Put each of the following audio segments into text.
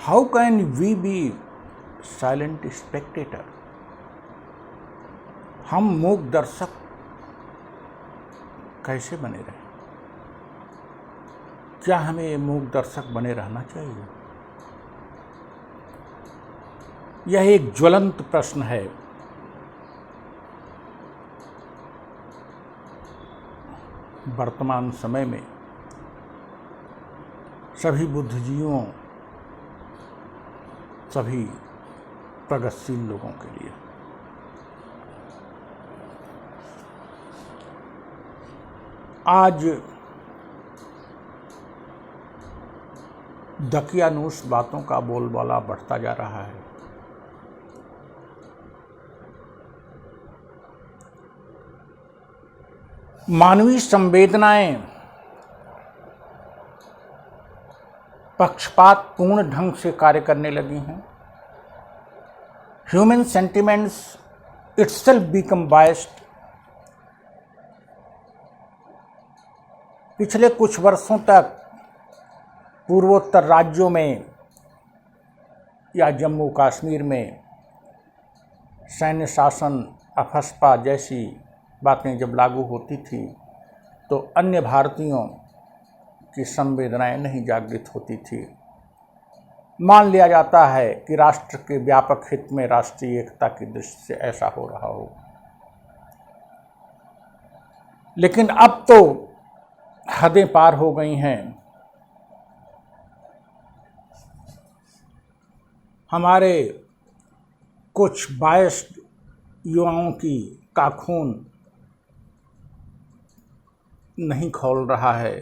How can we be silent spectator? हम मूक दर्शक कैसे बने रहें? क्या हमें मूक दर्शक बने रहना चाहिए? यह एक ज्वलंत प्रश्न है। वर्तमान समय में सभी बुद्धिजीवियों, सभी प्रगतिशील लोगों के लिए। आज दकियानूस बातों का बोलबाला बढ़ता जा रहा है। मानवीय संवेदनाएं पक्षपातपूर्ण ढंग से कार्य करने लगी हैं। Human sentiments itself become biased. पिछले कुछ वर्षों तक पूर्वोत्तर राज्यों में या जम्मू कश्मीर में सैन्य शासन, अफस्पा जैसी बातें जब लागू होती थी तो अन्य भारतीयों की संवेदनाएं नहीं जागृत होती थी। मान लिया जाता है कि राष्ट्र के व्यापक हित में, राष्ट्रीय एकता की दृष्टि से ऐसा हो रहा हो। लेकिन अब तो हदें पार हो गई हैं। हमारे कुछ बायस्ड युवाओं का खून नहीं खौल रहा है।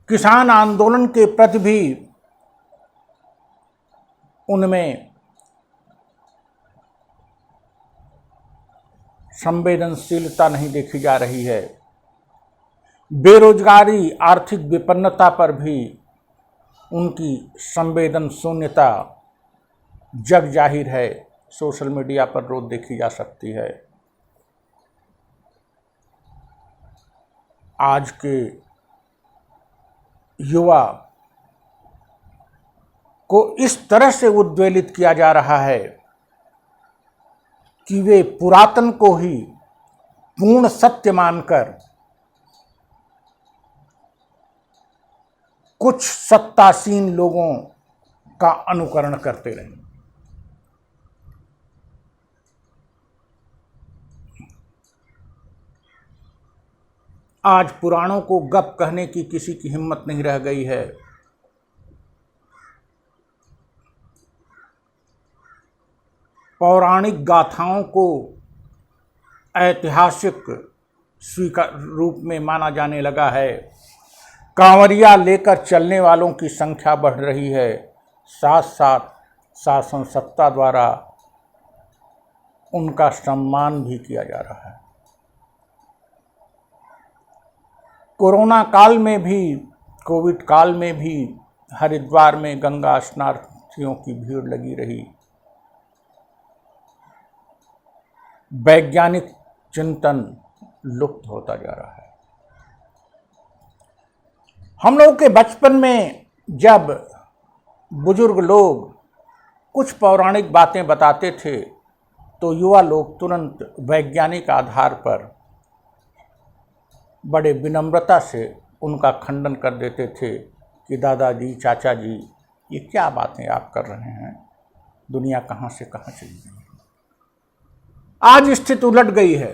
किसान आंदोलन के प्रति भी उनमें संवेदनशीलता नहीं देखी जा रही है। बेरोजगारी, आर्थिक विपन्नता पर भी उनकी संवेदन शून्यता जग जाहिर है, सोशल मीडिया पर रोज देखी जा सकती है। आज के युवा को इस तरह से उद्वेलित किया जा रहा है कि वे पुरातन को ही पूर्ण सत्य मानकर कुछ सत्तासीन लोगों का अनुकरण करते रहे। आज पुराणों को गप कहने की किसी की हिम्मत नहीं रह गई है। पौराणिक गाथाओं को ऐतिहासिक स्वीकार रूप में माना जाने लगा है। कांवरिया लेकर चलने वालों की संख्या बढ़ रही है। साथ साथ शासन सत्ता द्वारा उनका सम्मान भी किया जा रहा है। कोरोना काल में भी, कोविड काल में भी हरिद्वार में गंगा स्नानार्थियों की भीड़ लगी रही। वैज्ञानिक चिंतन लुप्त होता जा रहा है। हम लोग के बचपन में जब बुजुर्ग लोग कुछ पौराणिक बातें बताते थे तो युवा लोग तुरंत वैज्ञानिक आधार पर बड़े विनम्रता से उनका खंडन कर देते थे कि दादाजी, चाचा जी, ये क्या बातें आप कर रहे हैं, दुनिया कहाँ से कहाँ चली गई। आज स्थिति उलट गई है।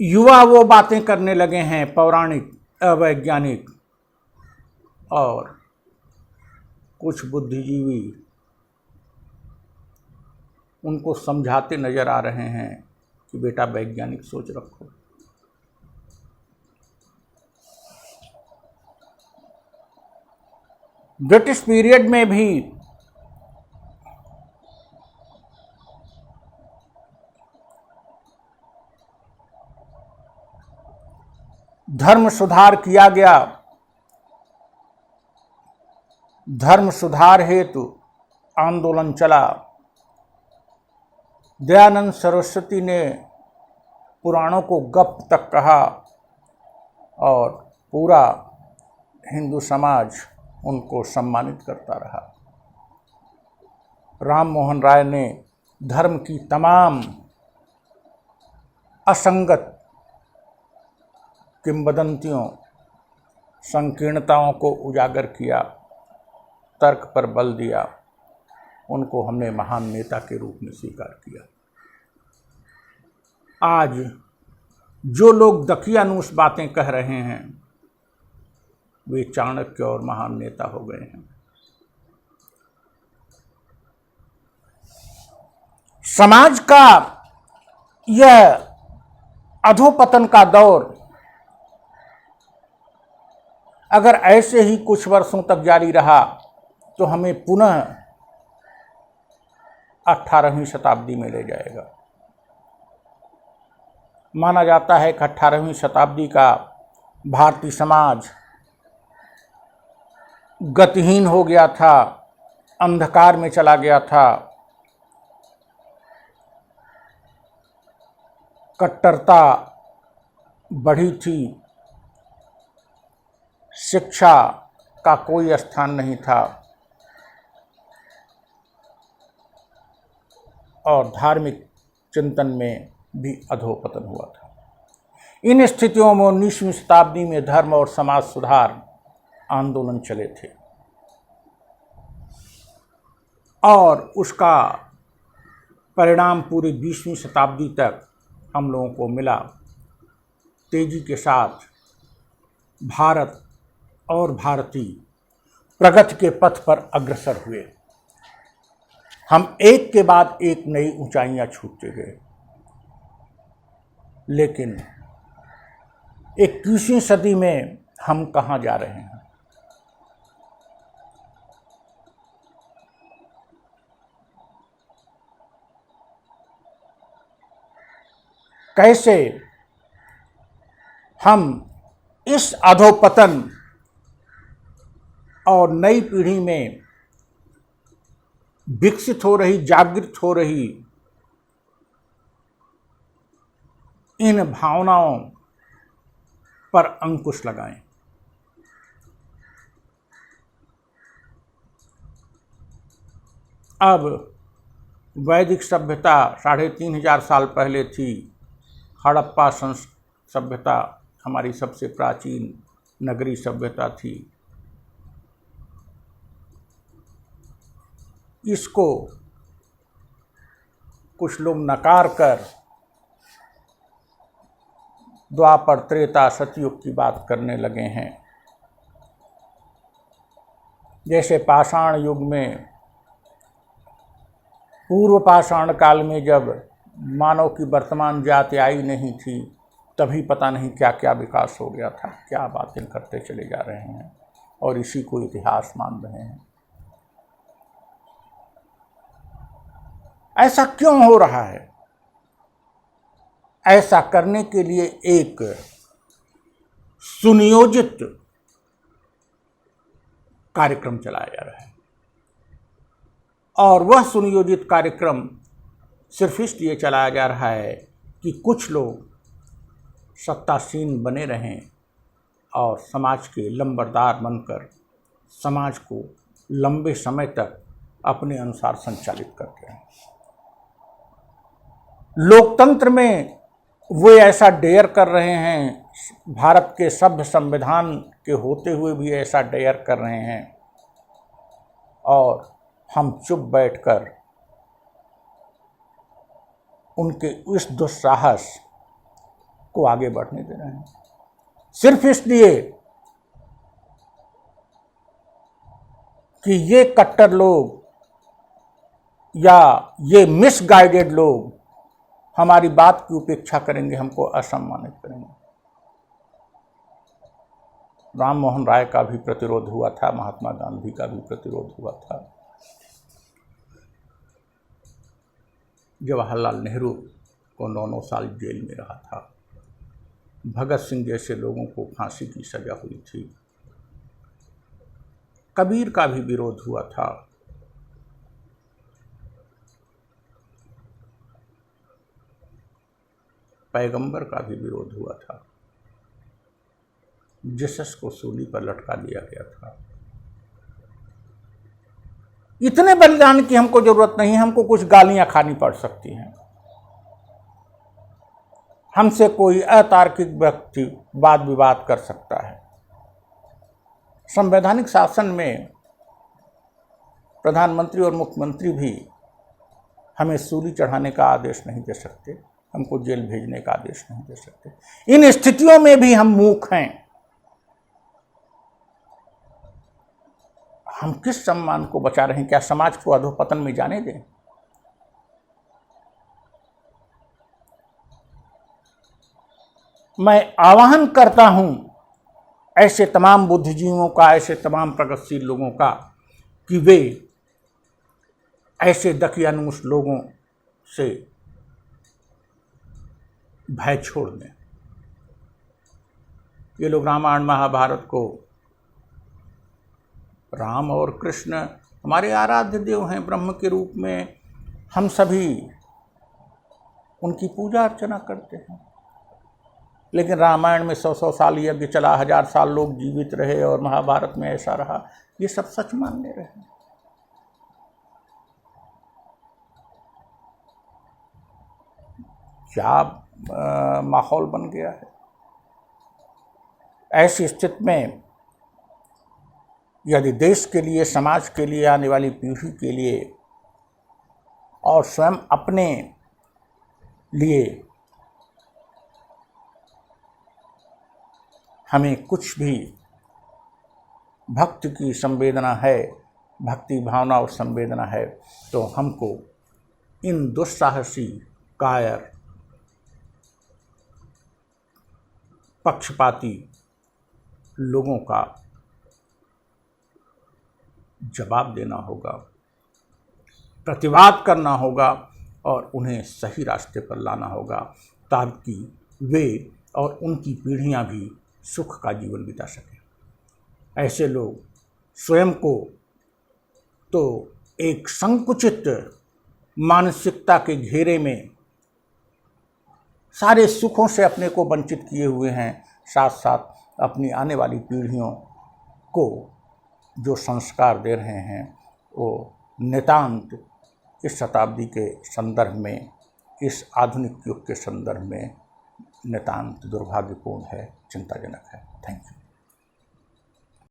युवा वो बातें करने लगे हैं पौराणिक, अवैज्ञानिक, और कुछ बुद्धिजीवी उनको समझाते नजर आ रहे हैं कि बेटा वैज्ञानिक सोच रखो। ब्रिटिश पीरियड में भी धर्म सुधार किया गया। धर्म सुधार हेतु आंदोलन चला। दयानंद सरस्वती ने पुराणों को गप तक कहा और पूरा हिंदू समाज उनको सम्मानित करता रहा। राम मोहन राय ने धर्म की तमाम असंगत किंवदंतियों, संकीर्णताओं को उजागर किया, तर्क पर बल दिया। उनको हमने महान नेता के रूप में स्वीकार किया। आज जो लोग दकियानूस बातें कह रहे हैं वे चाणक्य और महान नेता हो गए हैं। समाज का यह अधोपतन का दौर अगर ऐसे ही कुछ वर्षों तक जारी रहा तो हमें पुनः 18वीं शताब्दी में ले जाएगा। माना जाता है कि 18वीं शताब्दी का भारतीय समाज गतिहीन हो गया था, अंधकार में चला गया था, कट्टरता बढ़ी थी, शिक्षा का कोई स्थान नहीं था और धार्मिक चिंतन में भी अधोपतन हुआ था। इन स्थितियों में 19वीं शताब्दी में धर्म और समाज सुधार आंदोलन चले थे और उसका परिणाम पूरी 20वीं शताब्दी तक हम लोगों को मिला। तेजी के साथ भारत और भारतीय प्रगति के पथ पर अग्रसर हुए। हम एक के बाद एक नई ऊंचाइयां छूते गए, लेकिन 21वीं सदी में हम कहाँ जा रहे हैं? कैसे हम इस अधोपतन और नई पीढ़ी में विकसित हो रही, जागृत हो रही इन भावनाओं पर अंकुश लगाएं? अब वैदिक सभ्यता 3500 साल पहले थी। हड़प्पा सभ्यता हमारी सबसे प्राचीन नगरी सभ्यता थी। इसको कुछ लोग नकार कर द्वापर, त्रेता, सतयुग की बात करने लगे हैं। जैसे पाषाण युग में, पूर्व पाषाण काल में जब मानव की वर्तमान जाति आई नहीं थी, तभी पता नहीं क्या क्या विकास हो गया था। क्या बातें करते चले जा रहे हैं और इसी को इतिहास मान रहे हैं। ऐसा क्यों हो रहा है? ऐसा करने के लिए एक सुनियोजित कार्यक्रम चलाया जा रहा है और वह सुनियोजित कार्यक्रम सिर्फ इसलिए चलाया जा रहा है कि कुछ लोग सत्तासीन बने रहें और समाज के लंबरदार बनकर समाज को लंबे समय तक अपने अनुसार संचालित करते हैं। लोकतंत्र में वो ऐसा डेयर कर रहे हैं, भारत के सभ्य संविधान के होते हुए भी ऐसा डेयर कर रहे हैं और हम चुप बैठकर उनके इस दुस्साहस को आगे बढ़ने दे रहे हैं, सिर्फ इसलिए कि ये कट्टर लोग या ये मिसगाइडेड लोग हमारी बात की उपेक्षा करेंगे, हमको असम्मानित करेंगे। राम मोहन राय का भी प्रतिरोध हुआ था, महात्मा गांधी का भी प्रतिरोध हुआ था। जवाहरलाल नेहरू को 9 साल जेल में रहा था। भगत सिंह जैसे लोगों को फांसी की सजा हुई थी। कबीर का भी विरोध हुआ था। पैगंबर का भी विरोध हुआ था। जीसस को सूली पर लटका दिया गया था। इतने बलिदान की हमको जरूरत नहीं है, हमको कुछ गालियां खानी पड़ सकती हैं, हमसे कोई अतार्किक व्यक्ति वाद विवाद कर सकता है। संवैधानिक शासन में प्रधानमंत्री और मुख्यमंत्री भी हमें सूली चढ़ाने का आदेश नहीं दे सकते, हमको जेल भेजने का आदेश नहीं दे सकते। इन स्थितियों में भी हम मूर्ख हैं। हम किस सम्मान को बचा रहे हैं? क्या समाज को अधोपतन में जाने दें? मैं आह्वान करता हूं ऐसे तमाम बुद्धिजीवियों का, ऐसे तमाम प्रगतिशील लोगों का, कि वे ऐसे दकियानूस लोगों से भय छोड़ दें। ये लोग रामायण महाभारत को, राम और कृष्ण हमारे आराध्य देव हैं ब्रह्म के रूप में, हम सभी उनकी पूजा अर्चना करते हैं। लेकिन रामायण में 100 साल यज्ञ चला, 1000 साल लोग जीवित रहे, और महाभारत में ऐसा रहा, ये सब सच मानने रहे। क्या माहौल बन गया है। ऐसी स्थिति में यदि देश के लिए, समाज के लिए, आने वाली पीढ़ी के लिए और स्वयं अपने लिए हमें कुछ भी भक्ति की संवेदना है, भक्ति भावना और संवेदना है, तो हमको इन दुस्साहसी, कायर, पक्षपाती लोगों का जवाब देना होगा, प्रतिवाद करना होगा और उन्हें सही रास्ते पर लाना होगा, ताकि वे और उनकी पीढ़ियां भी सुख का जीवन बिता सकें। ऐसे लोग स्वयं को तो एक संकुचित मानसिकता के घेरे में सारे सुखों से अपने को वंचित किए हुए हैं, साथ साथ अपनी आने वाली पीढ़ियों को जो संस्कार दे रहे हैं वो नितांत इस शताब्दी के संदर्भ में, इस आधुनिक युग के संदर्भ में नितांत दुर्भाग्यपूर्ण है, चिंताजनक है। Thank you.